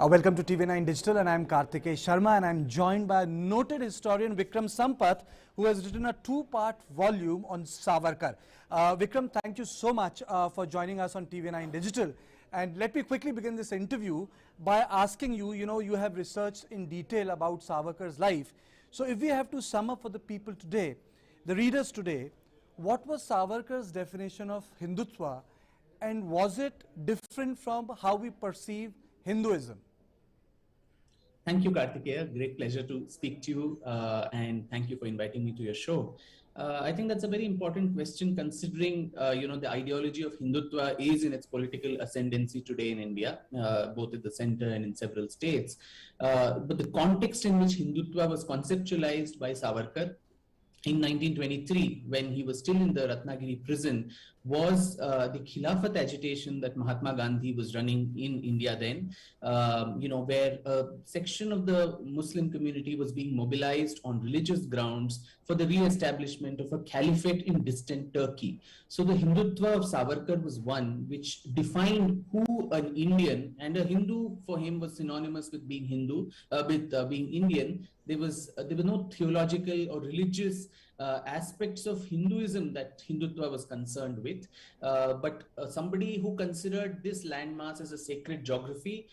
Welcome to TV9 Digital, and I'm Kartikeya Sharma, and I'm joined by noted historian Vikram Sampath, who has written a two-part volume on Savarkar. Vikram, thank you so much for joining us on TV9 Digital. And let me quickly begin this interview by asking you, you have researched in detail about Savarkar's life. So if we have to sum up for the people today, the readers today, what was Savarkar's definition of Hindutva, and was it different from how we perceive Hinduism? Thank you, Kartikeya. Great pleasure to speak to you, and thank you for inviting me to your show. I think that's a very important question, considering the ideology of Hindutva is in its political ascendancy today in India, both at the center and in several states. But the context in which Hindutva was conceptualized by Savarkar in 1923, when he was still in the Ratnagiri prison, was the Khilafat agitation that Mahatma Gandhi was running in India then, where a section of the Muslim community was being mobilized on religious grounds for the re-establishment of a caliphate in distant Turkey. So the Hindutva of Savarkar was one which defined who an Indian, and a Hindu for him was synonymous with being Hindu, with being Indian. There were no theological or religious aspects of Hinduism that Hindutva was concerned with, but somebody who considered this landmass as a sacred geography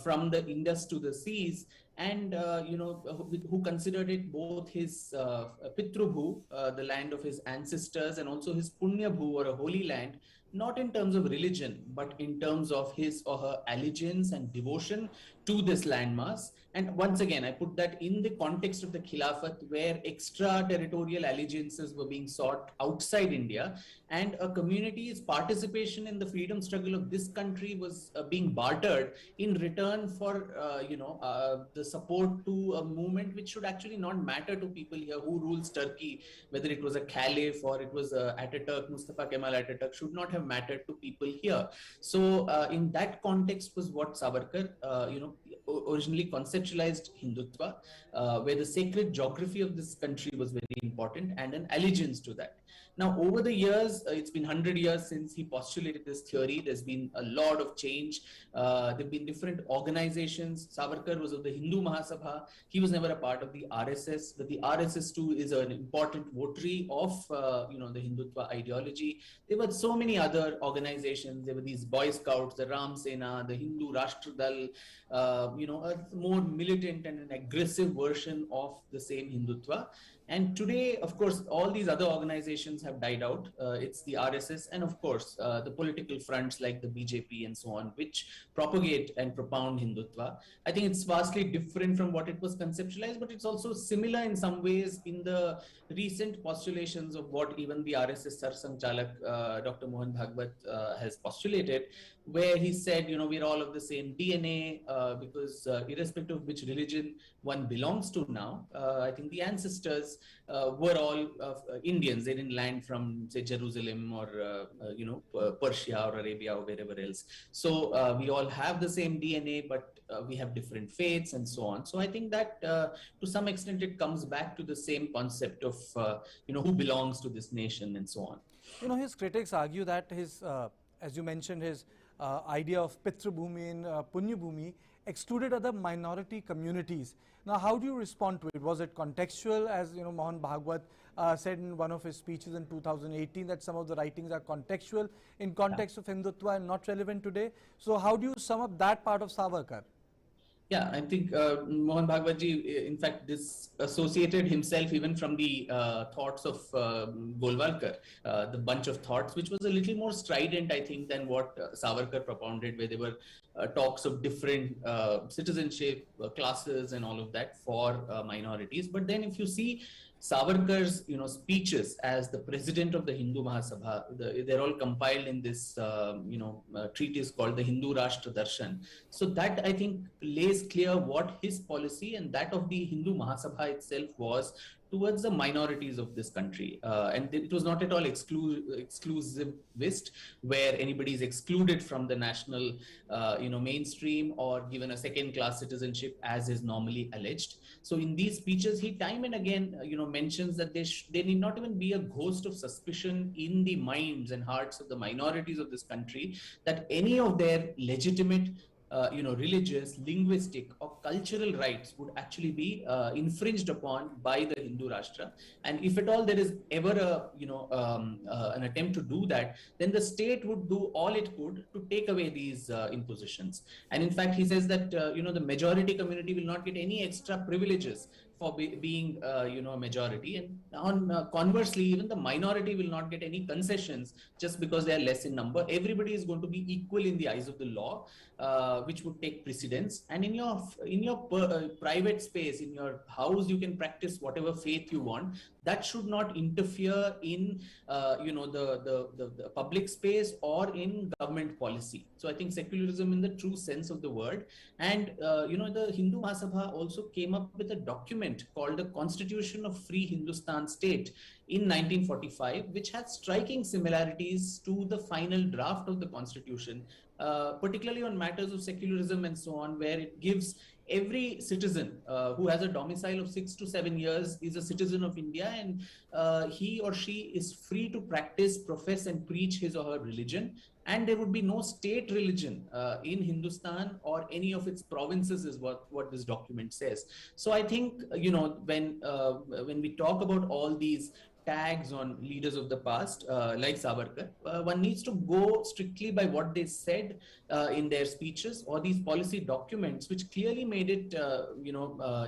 from the Indus to the seas, and who considered it both his Pitrubhu, the land of his ancestors, and also his Punyabhu, or a holy land, not in terms of religion, but in terms of his or her allegiance and devotion to this landmass. And once again, I put that in the context of the Khilafat, where extra-territorial allegiances were being sought outside India, and a community's participation in the freedom struggle of this country was being bartered in return for, the support to a movement which should actually not matter to people here who rules Turkey, whether it was a caliph or it was Ataturk, Mustafa Kemal Ataturk, should not have mattered to people here. So in that context was what Savarkar, originally conceptualized Hindutva, where the sacred geography of this country was very important and an allegiance to that. Now, over the years, it's been 100 years since he postulated this theory. There's been a lot of change. There have been different organizations. Savarkar was of the Hindu Mahasabha. He was never a part of the RSS, but the RSS too is an important votary of the Hindutva ideology. There were so many other organizations. There were these Boy Scouts, the Ram Sena, the Hindu Rashtradal, a more militant and an aggressive version of the same Hindutva. And today, of course, all these other organizations have died out. It's the RSS and, of course, the political fronts like the BJP and so on, which propagate and propound Hindutva. I think it's vastly different from what it was conceptualized, but it's also similar in some ways in the recent postulations of what even the RSS Sarsang Chalak, Dr. Mohan Bhagwat, has postulated, where he said, we're all of the same DNA, because irrespective of which religion one belongs to now, I think the ancestors were all Indians. They didn't land from, say, Jerusalem or, Persia or Arabia or wherever else. So we all have the same DNA, but we have different faiths and so on. So I think that to some extent it comes back to the same concept of, who belongs to this nation and so on. His critics argue that his, as you mentioned, his idea of Pitrubhumi and Punyabhumi excluded other minority communities. Now, how do you respond to it? Was it contextual, as Mohan Bhagwat said in one of his speeches in 2018, that some of the writings are contextual in context of Hindutva and not relevant today? So how do you sum up that part of Savarkar? Yeah, I think Mohan Bhagwatji, in fact, disassociated himself even from the thoughts of Golwalkar, the bunch of thoughts, which was a little more strident, I think, than what Savarkar propounded, where there were talks of different citizenship classes and all of that for minorities. But then if you see Savarkar's, speeches as the president of the Hindu Mahasabha, they're all compiled in this, treatise called the Hindu Rashtra Darshan. So that, I think, lays clear what his policy and that of the Hindu Mahasabha itself was towards the minorities of this country. And it was not at all exclusivist, where anybody is excluded from the national, mainstream or given a second-class citizenship as is normally alleged. So in these speeches, he time and again, mentions that there need not even be a ghost of suspicion in the minds and hearts of the minorities of this country that any of their legitimate religious, linguistic, or cultural rights would actually be infringed upon by the Hindu Rashtra. And if at all there is ever an attempt to do that, then the state would do all it could to take away these impositions. And in fact, he says that the majority community will not get any extra privileges for being a majority, and conversely, even the minority will not get any concessions just because they are less in number. Everybody is going to be equal in the eyes of the law, which would take precedence. And in your private space, in your house, you can practice whatever faith you want. That should not interfere in the public space or in government policy. So I think secularism in the true sense of the word. And the Hindu Mahasabha also came up with a document called the Constitution of Free Hindustan State in 1945, which has striking similarities to the final draft of the constitution, particularly on matters of secularism and so on, where it gives every citizen who has a domicile of 6 to 7 years is a citizen of India, and he or she is free to practice, profess, and preach his or her religion. And there would be no state religion in Hindustan or any of its provinces, is what this document says. So I think, when we talk about all these tags on leaders of the past, like Savarkar, one needs to go strictly by what they said in their speeches or these policy documents, which clearly made it,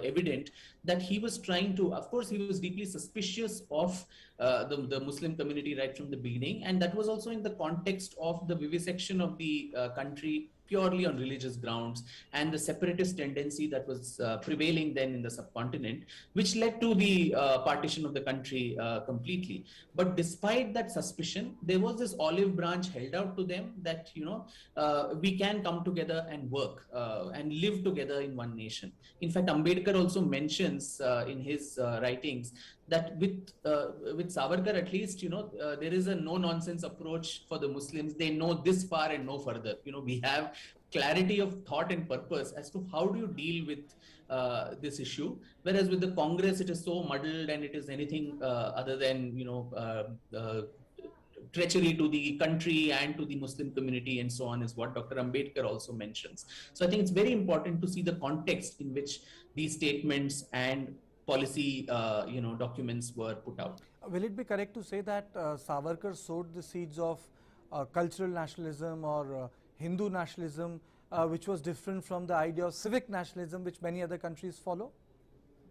evident that he was trying to, of course, he was deeply suspicious of the Muslim community right from the beginning. And that was also in the context of the vivisection of the country purely on religious grounds and the separatist tendency that was prevailing then in the subcontinent, which led to the partition of the country completely. But despite that suspicion, there was this olive branch held out to them that, we can come together and work and live together in one nation. In fact, Ambedkar also mentions in his writings that with Savarkar, at least, there is a no-nonsense approach for the Muslims. They know this far and no further. We have clarity of thought and purpose as to how do you deal with this issue. Whereas with the Congress, it is so muddled and it is anything other than, treachery to the country and to the Muslim community and so on, is what Dr. Ambedkar also mentions. So I think it's very important to see the context in which these statements and policy, documents were put out. Will it be correct to say that Savarkar sowed the seeds of cultural nationalism or Hindu nationalism, which was different from the idea of civic nationalism, which many other countries follow?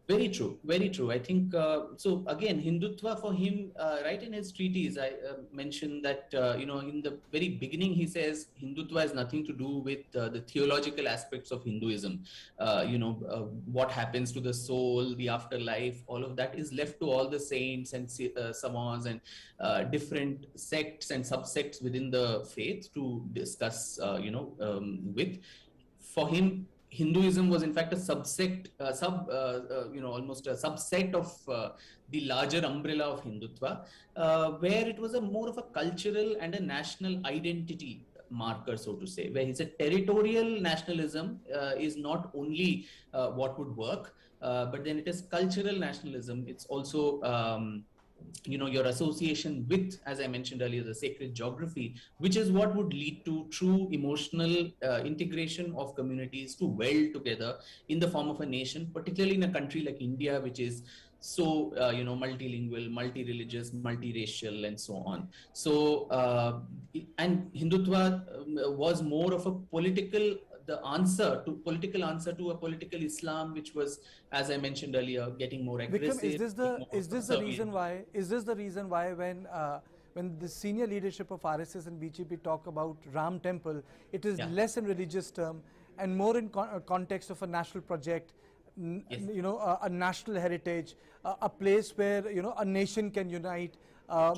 Very true, very true. I think, so again, Hindutva for him, right in his treatise, I mentioned that, in the very beginning, he says Hindutva has nothing to do with the theological aspects of Hinduism. What happens to the soul, the afterlife, all of that is left to all the saints and samas and different sects and subsects within the faith to discuss, with. For him, Hinduism was in fact a subsect, almost a subset of the larger umbrella of Hindutva, where it was more of a cultural and a national identity marker, so to say, where he said territorial nationalism is not only what would work, but then it is cultural nationalism. It's also your association with, as I mentioned earlier, the sacred geography, which is what would lead to true emotional integration of communities to weld together in the form of a nation, particularly in a country like India, which is so, multilingual, multi-religious, multiracial, and so on. So, and Hindutva was more of a political answer to a political Islam, which was, as I mentioned earlier, getting more aggressive. Vikram, is this the reason why when the senior leadership of RSS and BJP talk about Ram Temple, it is less in religious term and more in context of a national project, yes. A national heritage, a place where a nation can unite,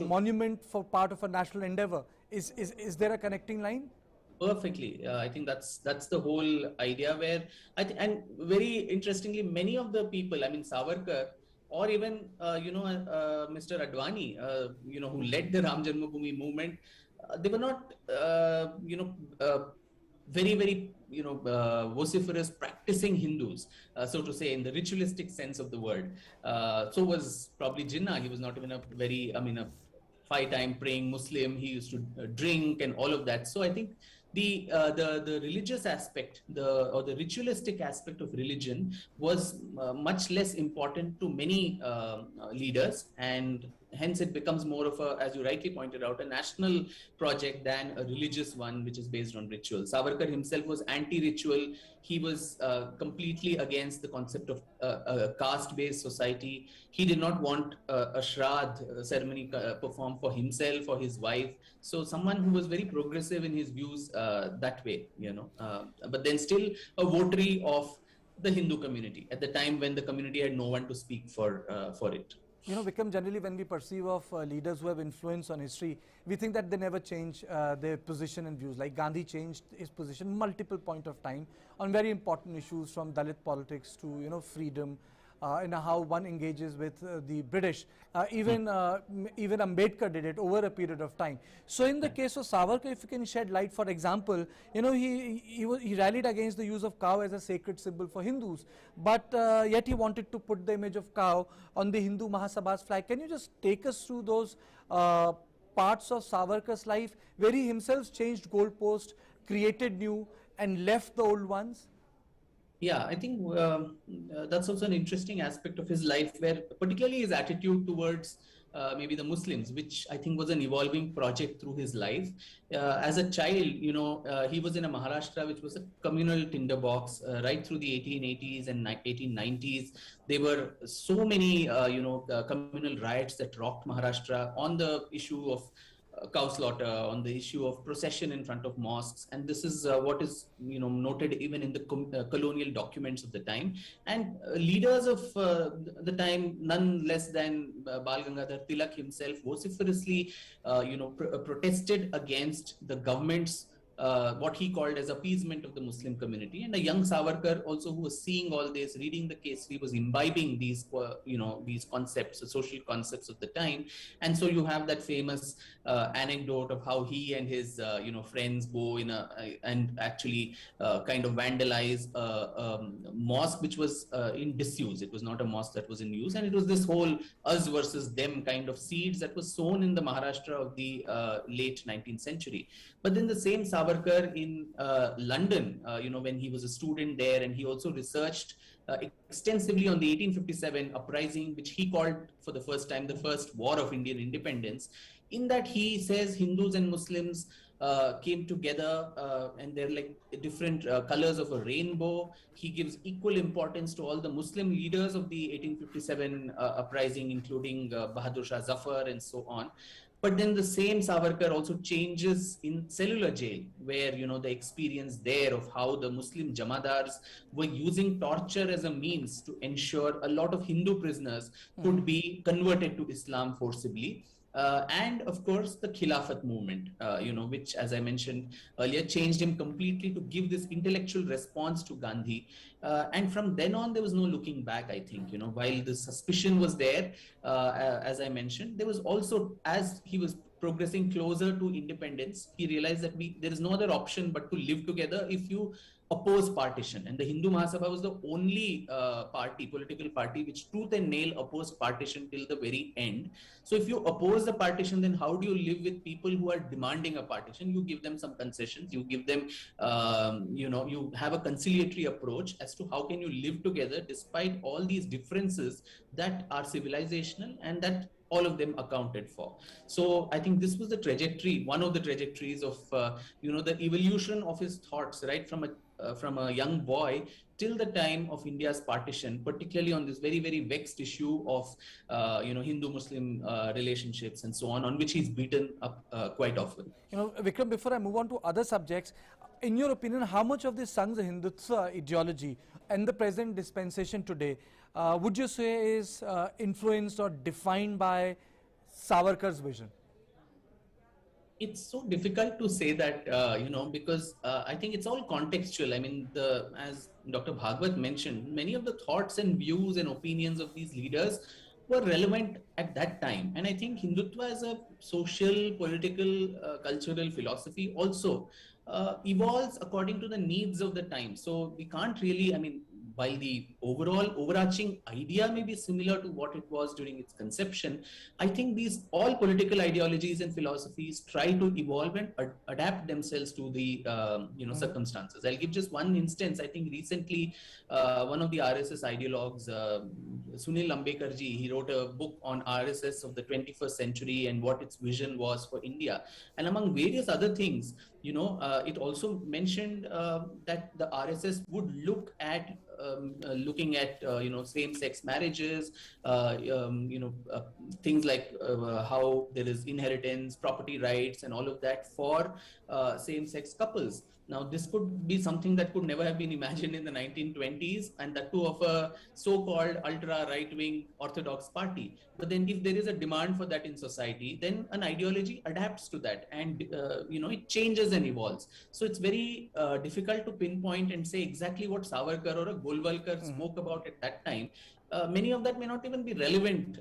monument for part of a national endeavor. Is there a connecting line? Perfectly. I think that's the whole idea, where and very interestingly, many of the people, I mean, Savarkar, or even Mr. Advani, who led the Ram Janmabhoomi movement, they were not very, very vociferous practicing Hindus, so to say, in the ritualistic sense of the word. So was probably Jinnah. He was not even a 5-time praying Muslim. He used to drink and all of that. So I think the religious aspect, the ritualistic aspect of religion was much less important to many leaders, and hence it becomes more of a, as you rightly pointed out, a national project than a religious one which is based on ritual. Savarkar himself was anti-ritual. He was completely against the concept of a caste-based society. He did not want a Shraddh ceremony performed for himself or his wife. So someone who was very progressive in his views that way, but then still a votary of the Hindu community at the time when the community had no one to speak for it. Vikram, generally when we perceive of leaders who have influence on history, we think that they never change their position and views. Like Gandhi changed his position multiple point of time on very important issues, from Dalit politics to, freedom, how one engages with the British. Even Ambedkar did it over a period of time. So in the case of Savarkar, if you can shed light, for example, he rallied against the use of cow as a sacred symbol for Hindus, but yet he wanted to put the image of cow on the Hindu Mahasabha's flag. Can you just take us through those parts of Savarkar's life where he himself changed goalposts, created new and left the old ones? Yeah, I think that's also an interesting aspect of his life, where particularly his attitude towards maybe the Muslims, which I think was an evolving project through his life. As a child, he was in a Maharashtra, which was a communal tinderbox right through the 1880s and 1890s. There were so many, communal riots that rocked Maharashtra on the issue of cow slaughter, on the issue of procession in front of mosques, and this is what is noted even in the colonial documents of the time. And leaders of the time, none less than Bal Gangadhar Tilak himself, vociferously protested against the government's what he called as appeasement of the Muslim community. And a young Savarkar also, who was seeing all this, reading the case, he was imbibing these, these concepts, the social concepts of the time. And so you have that famous anecdote of how he and his, friends go in and actually kind of vandalize a mosque which was in disuse. It was not a mosque that was in use. And it was this whole us versus them kind of seeds that was sown in the Maharashtra of the late 19th century. But then the same Savarkar in London, when he was a student there, and he also researched extensively on the 1857 uprising, which he called for the first time the first war of Indian independence. In that, he says Hindus and Muslims came together and they're like different colors of a rainbow. He gives equal importance to all the Muslim leaders of the 1857 uprising, including Bahadur Shah Zafar and so on. But then the same Savarkar also changes in cellular jail, where, the experience there of how the Muslim Jamadars were using torture as a means to ensure a lot of Hindu prisoners could be converted to Islam forcibly. And of course, the Khilafat movement, which, as I mentioned earlier, changed him completely to give this intellectual response to Gandhi. And from then on, there was no looking back, I think. While the suspicion was there, as I mentioned, there was also, as he was progressing closer to independence, he realized that there is no other option but to live together if you oppose partition. And the Hindu Mahasabha was the only political party, which tooth and nail opposed partition till the very end. So if you oppose the partition, then how do you live with people who are demanding a partition? You give them some concessions, you give them, you have a conciliatory approach as to how can you live together despite all these differences that are civilizational and that all of them accounted for. So I think this was the trajectory, one of the trajectories of, the evolution of his thoughts, right, from a young boy till the time of India's partition, particularly on this very, very vexed issue of, Hindu-Muslim relationships and so on which he's beaten up quite often. Vikram, before I move on to other subjects, in your opinion, how much of this Sangha Hindutva ideology and the present dispensation today would you say is influenced or defined by Savarkar's vision? It's so difficult to say that, because I think it's all contextual. I mean, as Dr. Bhagwat mentioned, many of the thoughts and views and opinions of these leaders were relevant at that time. And I think Hindutva as a social, political, cultural philosophy also evolves according to the needs of the time. So we can't really, while the overall overarching idea may be similar to what it was during its conception, I think these all political ideologies and philosophies try to evolve and adapt themselves to the circumstances. I'll give just one instance. I think recently one of the RSS ideologues, Sunil Ambedkar ji, he wrote a book on RSS of the 21st century and what its vision was for India. And among various other things, it also mentioned that the RSS would look at same-sex marriages, things like how there is inheritance, property rights, and all of that for same-sex couples. Now, this could be something that could never have been imagined in the 1920s, and that too of a so-called ultra-right-wing orthodox party. But then if there is a demand for that in society, then an ideology adapts to that, and it changes and evolves. So it's very difficult to pinpoint and say exactly what Savarkar or a Golwalkar spoke about at that time. Many of that may not even be relevant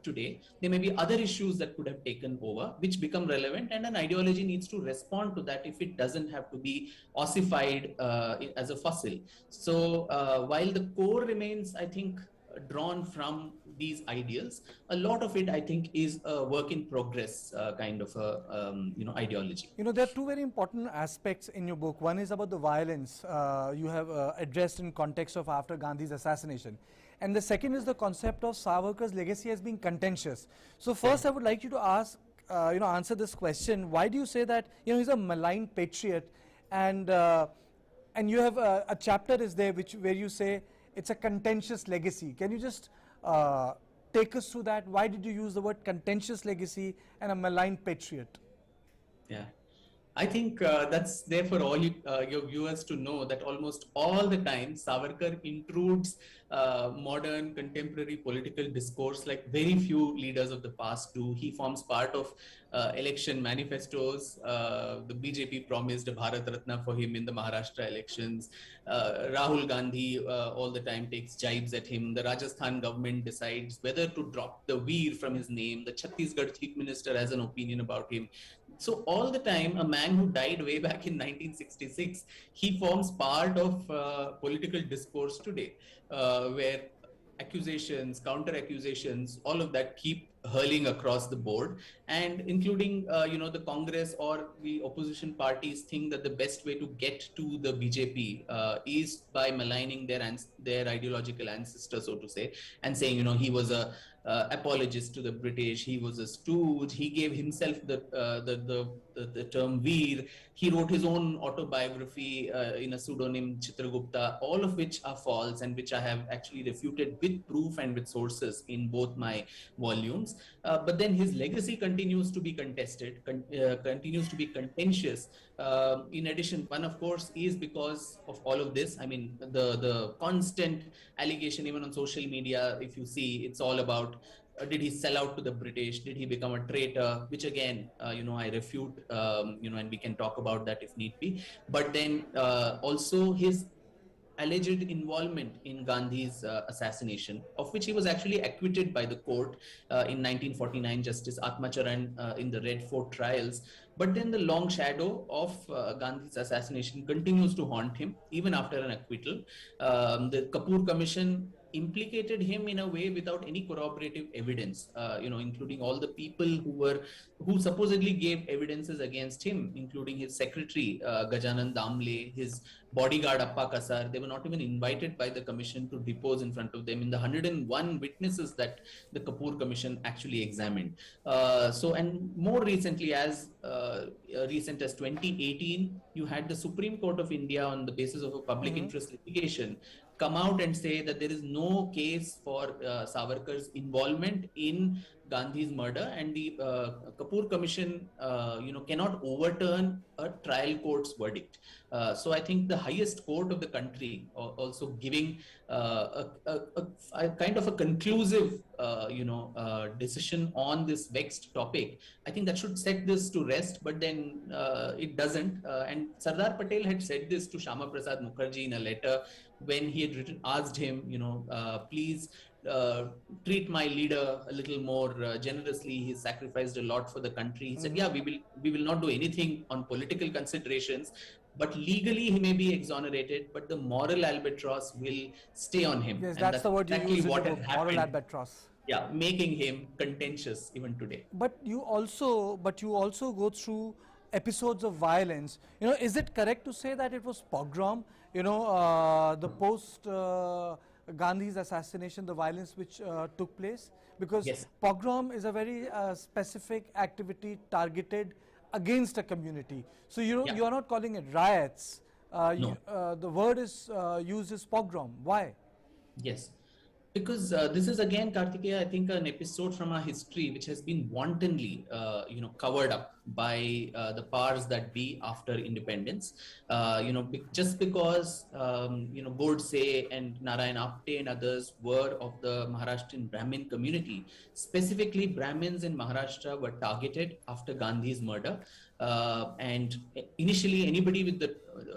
today. There may be other issues that could have taken over, which become relevant, and an ideology needs to respond to that if it doesn't have to be ossified as a fossil. So while the core remains, I think, drawn from these ideals, a lot of it, I think, is a work in progress kind of a ideology. There are two very important aspects in your book. One is about the violence you have addressed in context of after Gandhi's assassination. And the second is the concept of Savarkar's legacy as being contentious. So first, I would like you to ask, answer this question. Why do you say that he's a maligned patriot, and you have a chapter is there where you say it's a contentious legacy. Can you just take us through that? Why did you use the word contentious legacy and a maligned patriot? Yeah. I think that's there for all your viewers to know that almost all the time Savarkar intrudes modern contemporary political discourse like very few leaders of the past do. He forms part of election manifestos. The BJP promised a Bharat Ratna for him in the Maharashtra elections. Rahul Gandhi all the time takes jibes at him. The Rajasthan government decides whether to drop the Veer from his name. The Chhattisgarh chief minister has an opinion about him. So all the time, a man who died way back in 1966, he forms part of political discourse today, where accusations, counter accusations, all of that keep hurling across the board, and including the Congress or the opposition parties think that the best way to get to the BJP is by maligning their ideological ancestor, so to say, and saying he was a apologist to the British, he was a stooge, he gave himself the term Veer, he wrote his own autobiography in a pseudonym Chitragupta, all of which are false and which I have actually refuted with proof and with sources in both my volumes. But then his legacy continues to be contested, continues to be contentious. In addition, one of course is because of all of this. I mean, the constant allegation, even on social media, if you see, it's all about did he sell out to the British? Did he become a traitor? Which again, I refute, and we can talk about that if need be. But then also his alleged involvement in Gandhi's assassination, of which he was actually acquitted by the court in 1949, Justice Atmacharan in the Red Fort trials. But then the long shadow of Gandhi's assassination continues to haunt him even after an acquittal. The Kapoor Commission implicated him in a way without any corroborative evidence, including all the people who supposedly gave evidences against him, including his secretary, Gajanan Damle, his bodyguard, Appa Kasar. They were not even invited by the commission to depose in front of them in the 101 witnesses that the Kapoor Commission actually examined. And more recently, as recent as 2018, you had the Supreme Court of India, on the basis of a public interest litigation, come out and say that there is no case for Savarkar's involvement in Gandhi's murder, and the Kapoor Commission, cannot overturn a trial court's verdict. So I think the highest court of the country also giving a kind of a conclusive, decision on this vexed topic. I think that should set this to rest, but then it doesn't. And Sardar Patel had said this to Shama Prasad Mukherjee in a letter when he had asked him, please treat my leader a little more generously. He sacrificed a lot for the country. He said, yeah, we will not do anything on political considerations, but legally he may be exonerated, but the moral albatross will stay on him. Yes, And that's that's the word you exactly used in the what has book, moral happened. albatross. Yeah, making him contentious even today. But you also go through episodes of violence. Is it correct to say that it was pogrom? The post Gandhi's assassination, the violence which took place, because Yes. pogrom is a very specific activity targeted against a community. So Yeah. you are not calling it riots. No. The word is used as pogrom. Why? Yes, because this is again, Kartikeya, I think an episode from our history which has been wantonly, covered up by the powers that be after independence. Just because Godse and Narayan Apte and others were of the Maharashtrian Brahmin community, specifically Brahmins in Maharashtra were targeted after Gandhi's murder. And initially, anybody with the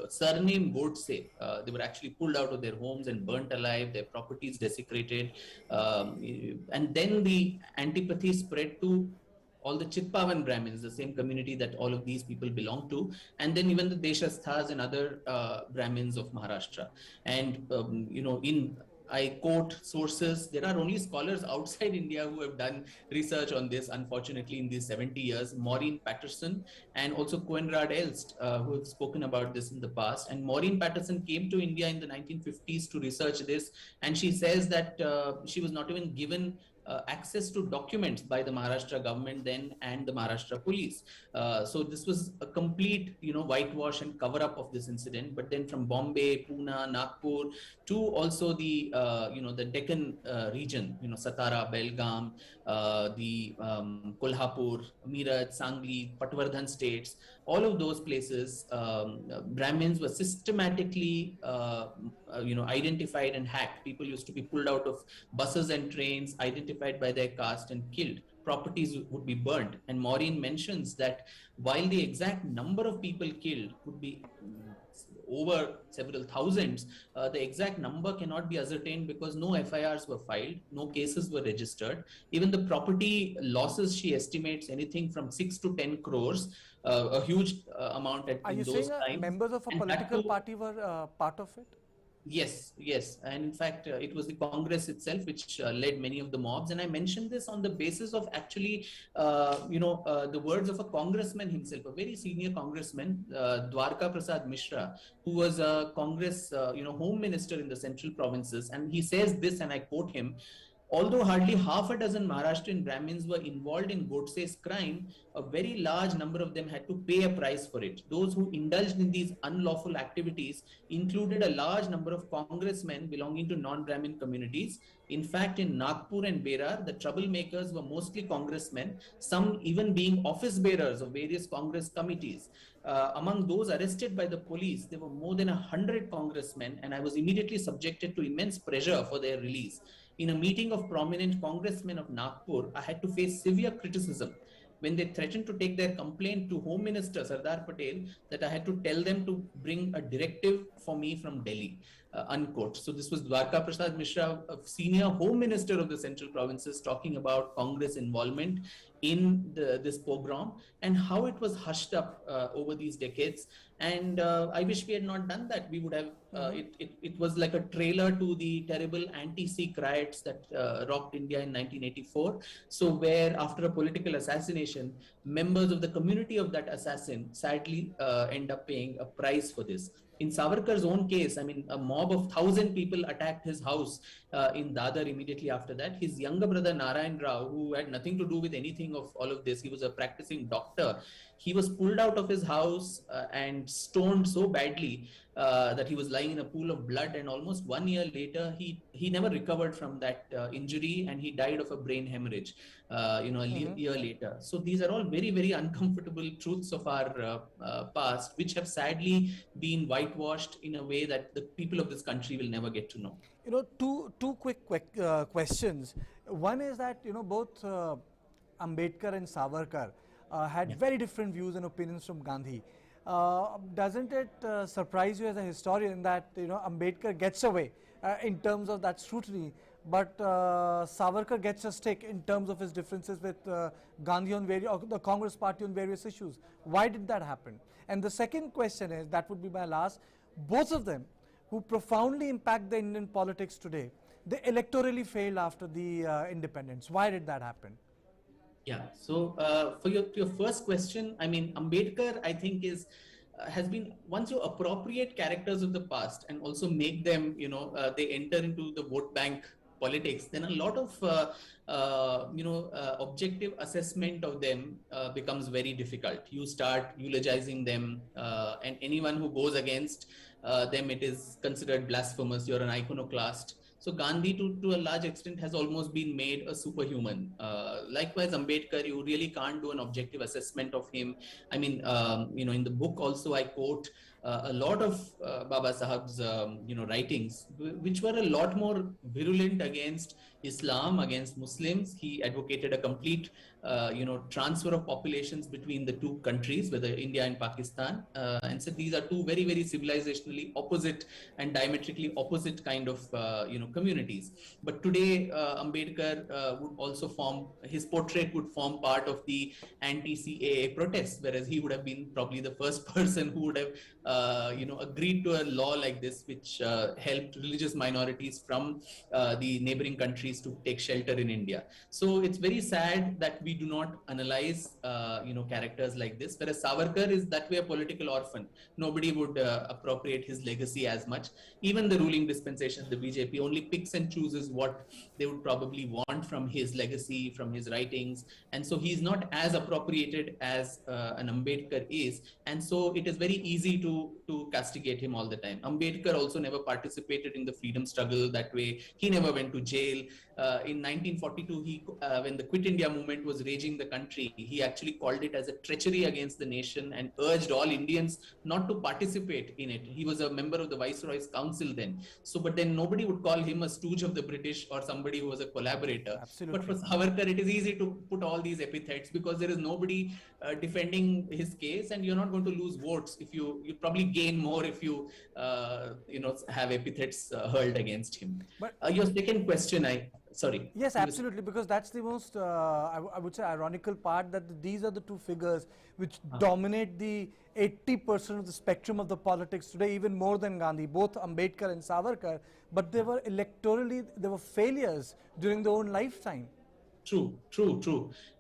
surname Godse, they were actually pulled out of their homes and burnt alive, their properties desecrated. And then the antipathy spread to all the Chitpavan Brahmins, the same community that all of these people belong to, and then even the Deshasthas and other Brahmins of Maharashtra. And, in I quote sources, there are only scholars outside India who have done research on this, unfortunately, in these 70 years. Maureen Patterson and also Coenraad Elst, who have spoken about this in the past. And Maureen Patterson came to India in the 1950s to research this. And she says that she was not even given access to documents by the Maharashtra government then and the Maharashtra police. So this was a complete, whitewash and cover up of this incident. But then from Bombay, Pune, Nagpur to also the Deccan region, Satara, Belgaum, the Kolhapur, Meerut, Sangli, Patwardhan states, all of those places, Brahmins were systematically, identified and hacked. People used to be pulled out of buses and trains, identified by their caste and killed. Properties would be burnt. And Maureen mentions that while the exact number of people killed could be over several thousands, the exact number cannot be ascertained because no FIRs were filed, no cases were registered. Even the property losses, she estimates anything from 6 to 10 crores, a huge amount Are in you those saying times. members of a And that political too, party were part of it? yes, yes. And in fact, it was the Congress itself which led many of the mobs. And I mentioned this on the basis of actually, the words of a congressman himself, a very senior congressman, Dwarka Prasad Mishra, who was a Congress, home minister in the central provinces. And he says this, and I quote him: although hardly half a dozen Maharashtrian Brahmins were involved in Godse's crime, a very large number of them had to pay a price for it. Those who indulged in these unlawful activities included a large number of congressmen belonging to non-Brahmin communities. In fact, in Nagpur and Berar, the troublemakers were mostly congressmen, some even being office bearers of various Congress committees. Among those arrested by the police, there were more than 100 congressmen, and I was immediately subjected to immense pressure for their release. In a meeting of prominent congressmen of Nagpur, I had to face severe criticism when they threatened to take their complaint to Home Minister Sardar Patel, that I had to tell them to bring a directive for me from Delhi, unquote. So this was Dwarka Prasad Mishra, a senior Home Minister of the Central Provinces, talking about Congress involvement in this pogrom and how it was hushed up over these decades. And I wish we had not done that. We would have, it was like a trailer to the terrible anti-Sikh riots that rocked India in 1984. So where after a political assassination, members of the community of that assassin sadly end up paying a price for this. In Savarkar's own case, I mean, a mob of 1,000 people attacked his house in Dadar immediately after that. His younger brother Narayan Rao, who had nothing to do with anything of all of this, he was a practicing doctor. He was pulled out of his house and stoned so badly that he was lying in a pool of blood. And almost 1 year later, he never recovered from that injury, and he died of a brain hemorrhage. A year later. So these are all very, very uncomfortable truths of our past, which have sadly been whitewashed in a way that the people of this country will never get to know. Two quick questions. One is that both Ambedkar and Savarkar had very different views and opinions from Gandhi. Doesn't it surprise you as a historian that Ambedkar gets away in terms of that scrutiny, but Savarkar gets a stake in terms of his differences with Gandhi on various, or the Congress party on various issues. Why did that happen? And the second question is, that would be my last, both of them who profoundly impact the Indian politics today, they electorally failed after the independence. Why did that happen? Yeah. So for your first question, I mean, Ambedkar, I think has been, once you appropriate characters of the past and also make them, they enter into the vote bank politics, then a lot of objective assessment of them becomes very difficult. You start eulogizing them, and anyone who goes against them, it is considered blasphemous. You're an iconoclast. So Gandhi, to a large extent, has almost been made a superhuman. Likewise, Ambedkar, you really can't do an objective assessment of him. I mean, in the book also I quote a lot of Baba Saheb's, writings, which were a lot more virulent against Islam, against Muslims. He advocated a complete, transfer of populations between the two countries, whether India and Pakistan, and said these are two very, very civilizationally opposite and diametrically opposite kind of, communities. But today, Ambedkar would also his portrait would form part of the anti-CAA protests, whereas he would have been probably the first person who would have, agreed to a law like this, which helped religious minorities from the neighboring countries to take shelter in India. So it's very sad that we do not analyze, characters like this, whereas Savarkar is that way a political orphan. Nobody would appropriate his legacy as much. Even the ruling dispensation, the BJP, only picks and chooses what they would probably want from his legacy, from his writings. And so he's not as appropriated as an Ambedkar is. And so it is very easy to castigate him all the time. Ambedkar also never participated in the freedom struggle that way. He never went to jail. In 1942, when the Quit India movement was raging the country, he actually called it as a treachery against the nation and urged all Indians not to participate in it. He was a member of the Viceroy's Council then. So, but then nobody would call him a stooge of the British or somebody who was a collaborator. Absolutely. But for Savarkar, it is easy to put all these epithets because there is nobody defending his case, and you're not going to lose votes if you probably gain more if you have epithets hurled against him. But your second question, sorry. Yes, absolutely, because that's the most, I would say, ironical part, that these are the two figures which dominate the 80% of the spectrum of the politics today, even more than Gandhi, both Ambedkar and Savarkar, but they were electorally, they were failures during their own lifetime. True.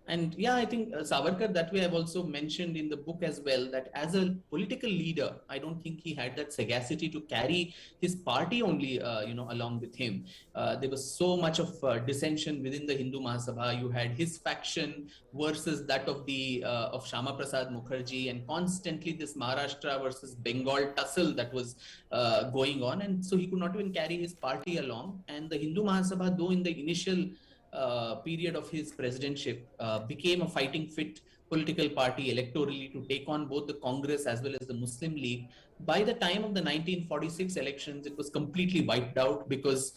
And yeah, I think Savarkar, that way I've also mentioned in the book as well, that as a political leader, I don't think he had that sagacity to carry his party only, along with him. There was so much of dissension within the Hindu Mahasabha. You had his faction versus that of of Shama Prasad Mukherjee, and constantly this Maharashtra versus Bengal tussle that was going on. And so he could not even carry his party along. And the Hindu Mahasabha, though in the initial period of his presidentship, became a fighting fit political party electorally to take on both the Congress as well as the Muslim League. By the time of the 1946 elections, it was completely wiped out because,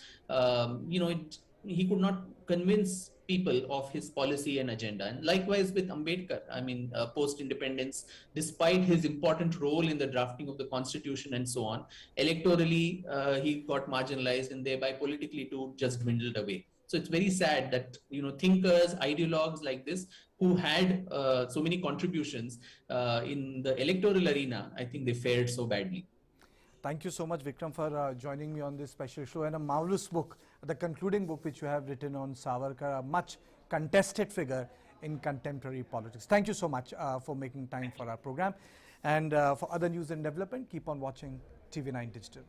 he could not convince people of his policy and agenda. And likewise with Ambedkar, I mean, post-independence, despite his important role in the drafting of the constitution and so on, electorally, he got marginalized and thereby politically too just dwindled away. So it's very sad that, thinkers, ideologues like this, who had so many contributions in the electoral arena, I think they fared so badly. Thank you so much, Vikram, for joining me on this special show, and a marvelous book, the concluding book which you have written on Savarkar, a much contested figure in contemporary politics. Thank you so much for making time for our program. And for other news and development, keep on watching TV9 Digital.